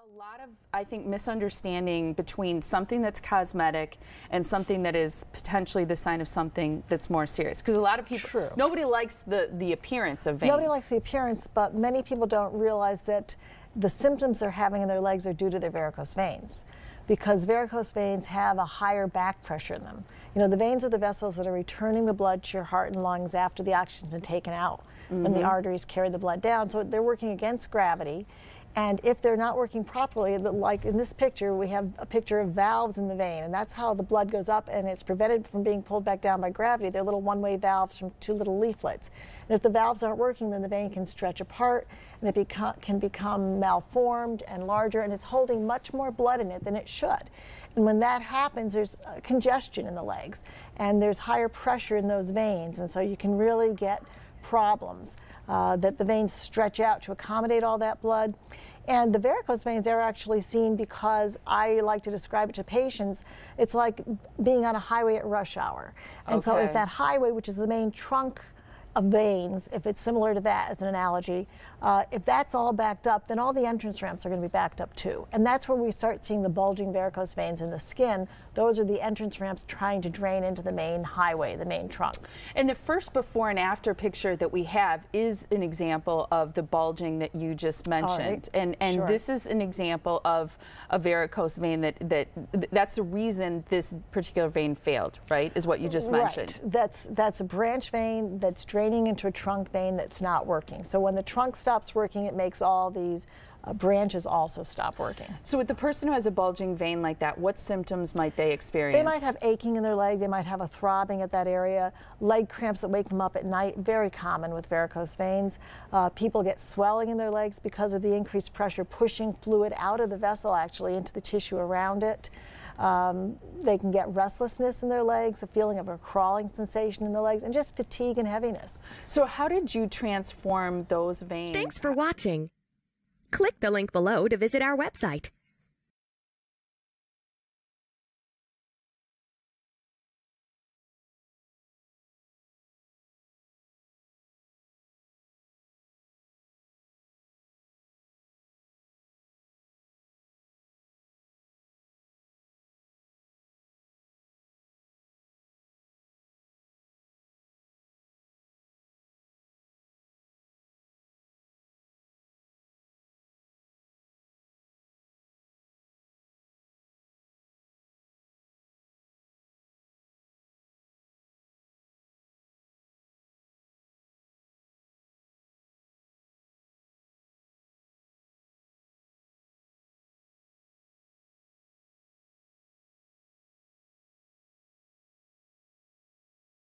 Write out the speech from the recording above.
A lot of, I think, misunderstanding between something that's cosmetic and something that is potentially the sign of something that's more serious. Because a lot of people, True. Nobody likes the appearance of veins. Nobody likes the appearance, but many people don't realize that the symptoms they're having in their legs are due to their varicose veins. Because varicose veins have a higher back pressure in them. You know, the veins are the vessels that are returning the blood to your heart and lungs after the oxygen's been taken out, when the arteries carry the blood down. So they're working against gravity. And if they're not working properly, like in this picture, we have a picture of valves in the vein, and that's how the blood goes up, and it's prevented from being pulled back down by gravity. They're little one-way valves from two little leaflets. And if the valves aren't working, then the vein can stretch apart, and it can become malformed and larger, and it's holding much more blood in it than it should. And when that happens, there's congestion in the legs, and there's higher pressure in those veins, and so you can really get problems that the veins stretch out to accommodate all that blood. And the varicose veins are actually seen because I like to describe it to patients, it's like being on a highway at rush hour. And so if that highway, which is the main trunk of veins, if it's similar to that as an analogy, if that's all backed up, then all the entrance ramps are going to be backed up too. And that's where we start seeing the bulging varicose veins in the skin. Those are the entrance ramps trying to drain into the main highway, the main trunk. And the first before and after picture that we have is an example of the bulging that you just mentioned. Right. And this is an example of a varicose vein that's the reason this particular vein failed, right? Is what you just mentioned. Right. That's a branch vein that's draining into a trunk vein that's not working. So when the trunk stops working, it makes all these branches also stop working. So with the person who has a bulging vein like that, what symptoms might they experience? They might have aching in their leg, they might have a throbbing at that area, leg cramps that wake them up at night, very common with varicose veins. People get swelling in their legs because of the increased pressure pushing fluid out of the vessel actually into the tissue around it. They can get restlessness in their legs, a feeling of a crawling sensation in the legs, and just fatigue and heaviness. So how did you transform those veins? Thanks for watching. Click the link below to visit our website